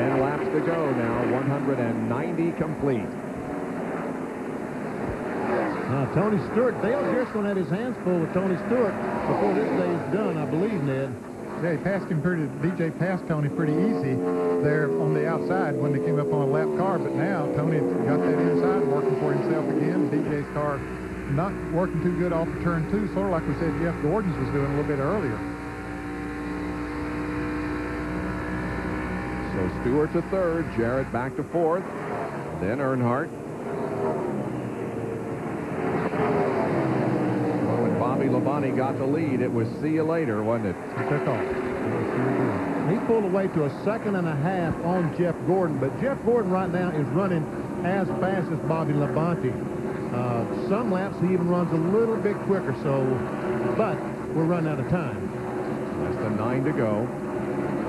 10 laps to go now, 190 complete. Now, Tony Stewart, Dale Jarrett's going to have his hands full with Tony Stewart before this day is done, I believe, Ned. Yeah, he passed him DJ passed Tony pretty easy there on the outside when they came up on a lap car, but now Tony got that inside working for himself again. DJ's car not working too good off of turn 2, sort of like we said Jeff Gordon's was doing a little bit earlier. So Stewart to third, Jarrett back to fourth, then Earnhardt. When Bobby Labonte got the lead, it was see you later, wasn't it? He took off. He pulled away to a second and a half on Jeff Gordon, but Jeff Gordon right now is running as fast as Bobby Labonte. Some laps he even runs a little bit quicker, but we're running out of time. Less than 9 to go.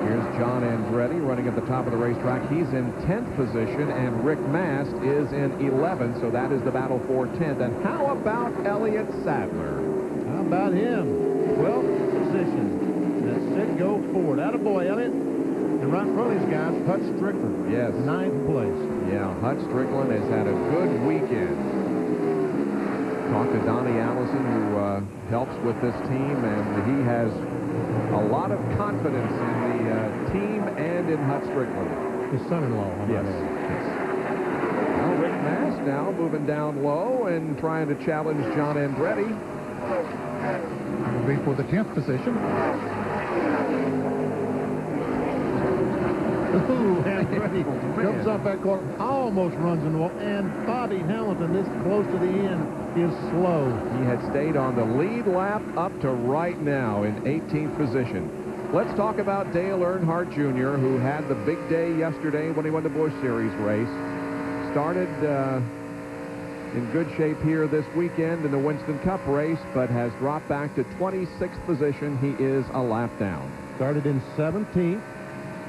Here's John Andretti running at the top of the racetrack. He's in 10th position, and Rick Mast is in 11th, so that is the battle for 10th. And how about Elliott Sadler? How about him? 12th position. That's set, go forward. Attaboy, Elliott. And right in front of these guys, Hutch Strickland. Yes. 9th place. Yeah, Hutch Strickland has had a good weekend. Talked to Donnie Allison, who helps with this team, and he has a lot of confidence in the team and in Hutch Strickland. His son-in-law. Yes. Well, Rick Mast now moving down low and trying to challenge John Andretti. Will be for the 10th position. Ooh, Andretti jumps off that corner, almost runs in the wall, and Bobby Hamilton, this close to the end, is slow. He had stayed on the lead lap up to right now in 18th position. Let's talk about Dale Earnhardt Jr., who had the big day yesterday when he won the Busch Series race. Started in good shape here this weekend in the Winston Cup race, but has dropped back to 26th position. He is a lap down. Started in 17th,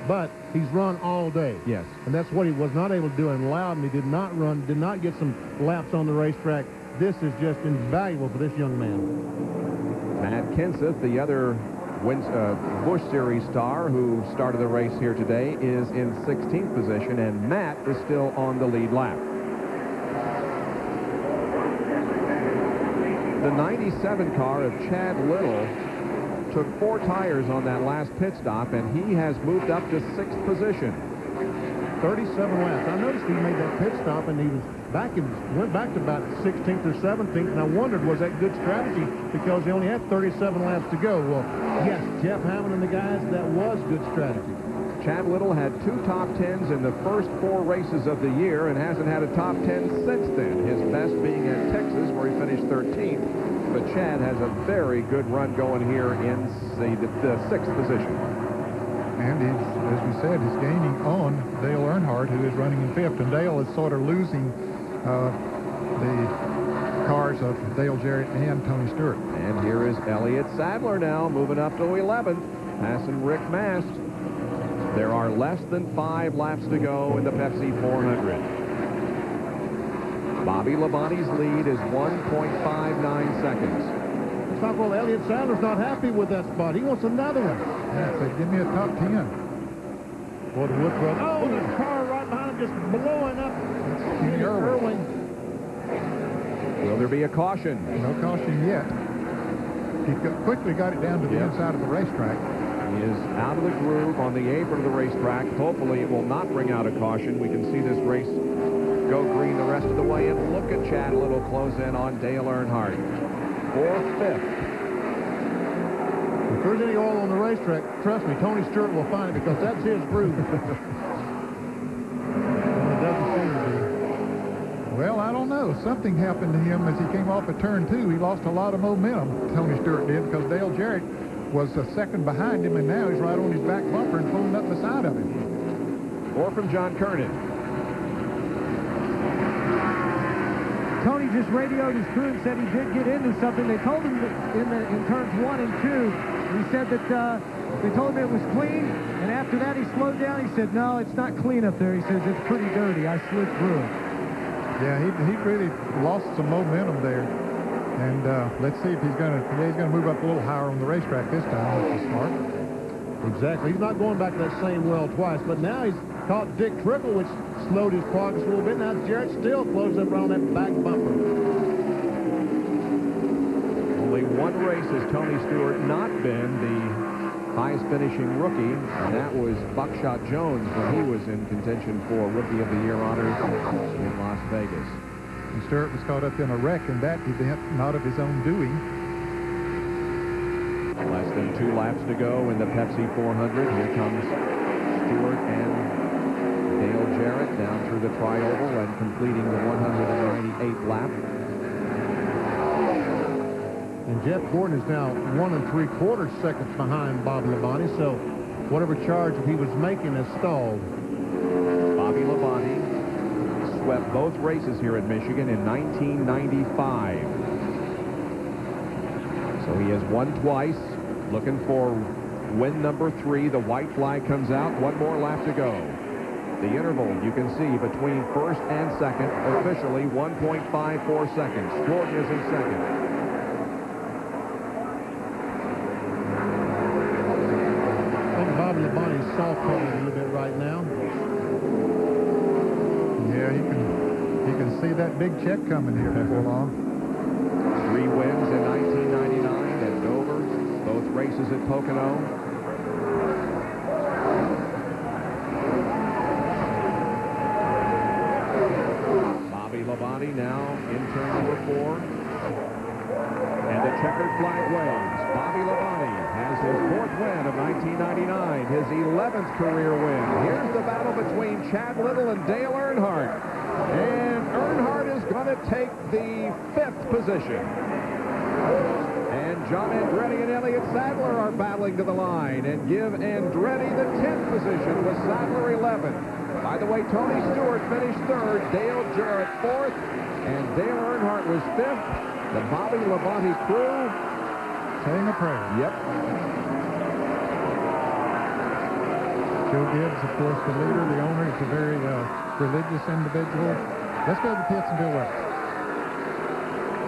but he's run all day. Yes. And that's what he was not able to do in Loudon. He did not run, did not get some laps on the racetrack. This is just invaluable for this young man. Matt Kenseth, the other Busch Series star who started the race here today, is in 16th position, and Matt is still on the lead lap. The 97 car of Chad Little took 4 tires on that last pit stop, and he has moved up to 6th position. 37 laps. I noticed he made that pit stop, and he was back and went back to about 16th or 17th, and I wondered, was that good strategy because he only had 37 laps to go? Well, yes, Jeff Hammond and the guys, that was good strategy. Chad Little had 2 top 10s in the first 4 races of the year and hasn't had a top 10 since then, his best being at Texas, where he finished 13th. But Chad has a very good run going here in the 6th position. And he's, as we said, he's gaining on Dale Earnhardt, who is running in 5th. And Dale is sort of losing the cars of Dale Jarrett and Tony Stewart. And here is Elliott Sadler now moving up to 11th, passing Rick Mast. There are less than 5 laps to go in the Pepsi 400. Bobby Labonte's lead is 1.59 seconds. It's not, well, Elliott Sadler's not happy with that spot. He wants another one. Yeah, so give me a top 10. Boy, the Wood Brothers. Oh, the car right behind him just blowing up. Kenny Irwin. Will there be a caution? No caution yet. He quickly got it down to the inside of the racetrack. He is out of the groove on the apron of the racetrack. Hopefully it will not bring out a caution. We can see this race go green the rest of the way. And look at Chad Little close in on Dale Earnhardt. 4th, 5th. If there's any oil on the racetrack, trust me, Tony Stewart will find it because that's his groove. It doesn't seem to be. Well, I don't know. Something happened to him as he came off of turn 2. He lost a lot of momentum, Tony Stewart did, because Dale Jarrett was a second behind him, and now he's right on his back bumper and pulling up beside of him. Or from John Kernan. Tony just radioed his crew and said he did get into something. They told him that in turns 1 and 2, he said that they told him it was clean, and after that he slowed down. He said, no, it's not clean up there. He says, it's pretty dirty. I slid through it. Yeah, he really lost some momentum there. And let's see if he's going to move up a little higher on the racetrack this time, which is smart. Exactly. He's not going back that same well twice, but now he's caught Dick Trickle, which slowed his progress a little bit. Now Jarrett still closes up around that back bumper. Only one race has Tony Stewart not been the highest finishing rookie, and that was Buckshot Jones when he was in contention for Rookie of the Year honors in Las Vegas. And Stewart was caught up in a wreck in that event, not of his own doing. Less than 2 laps to go in the Pepsi 400. Here comes Stewart and Dale Jarrett down through the tri-oval and completing the 198th lap. And Jeff Gordon is now 1 3/4 seconds behind Bobby Labonte, so whatever charge he was making has stalled. Bobby Labonte swept both races here at Michigan in 1995. So he has won twice, looking for win number 3. The white flag comes out. 1 more lap to go. The interval, you can see, between first and second, officially 1.54 seconds. Gordon is in second. Bobby Labonte's soft-calling a little bit right now. Yeah, you can see that big check coming here before long. 3 wins in 1999 at Dover, both races at Pocono. Bobby Labonte now in turn number 4. And the checkered flag waves. Bobby Labonte has his 4th win of 1999, his 11th career win. Here's the battle between Chad Little and Dale Earnhardt. And Earnhardt is going to take the 5th position. And John Andretti and Elliott Sadler are battling to the line and give Andretti the 10th position with Sadler 11th. By the way, Tony Stewart finished 3rd, Dale Jarrett 4th, and Dale Earnhardt was 5th. The Bobby Labonte crew saying a prayer. Yep. Joe Gibbs, of course, the leader, the owner, is a very religious individual. Let's go to the pits and do what?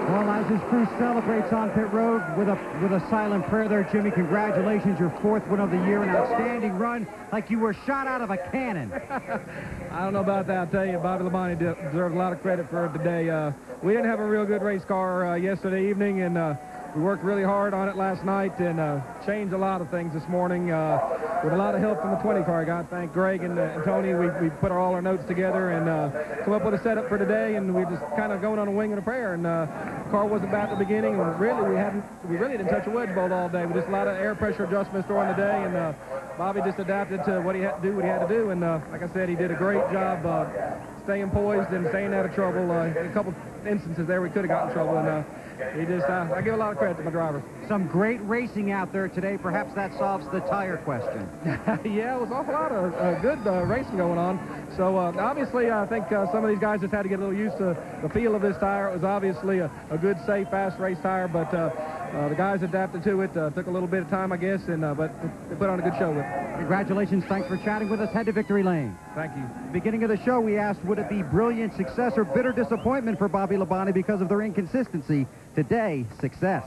Well, as his crew celebrates on pit road with a silent prayer there, Jimmy, congratulations, your 4th win of the year, an outstanding run, like you were shot out of a cannon. I don't know about that. I'll tell you, Bobby Labonte deserves a lot of credit for today. We didn't have a real good race car yesterday evening, and we worked really hard on it last night and changed a lot of things this morning with a lot of help from the 20 car. I got to thank Greg and Tony. We put all our notes together and come up with a setup for today, and we just kind of going on a wing and a prayer. And the car wasn't bad at the beginning, and really we really didn't touch a wedge bolt all day. We just a lot of air pressure adjustments during the day, and Bobby just adapted to what he had to do, and like I said, he did a great job staying poised and staying out of trouble. A couple instances there we could have gotten in trouble, and he just, I give a lot of credit to my driver. Some great racing out there today. Perhaps that solves the tire question. Yeah, it was an awful lot of good racing going on. So obviously, I think some of these guys just had to get a little used to the feel of this tire. It was obviously a good, safe, fast race tire, but the guys adapted to it. Took a little bit of time, I guess, and but they put on a good show with it. Congratulations. Thanks for chatting with us. Head to Victory Lane. Thank you. Beginning of the show, we asked, would it be brilliant success or bitter disappointment for Bobby Labonte because of their inconsistency? Today, success.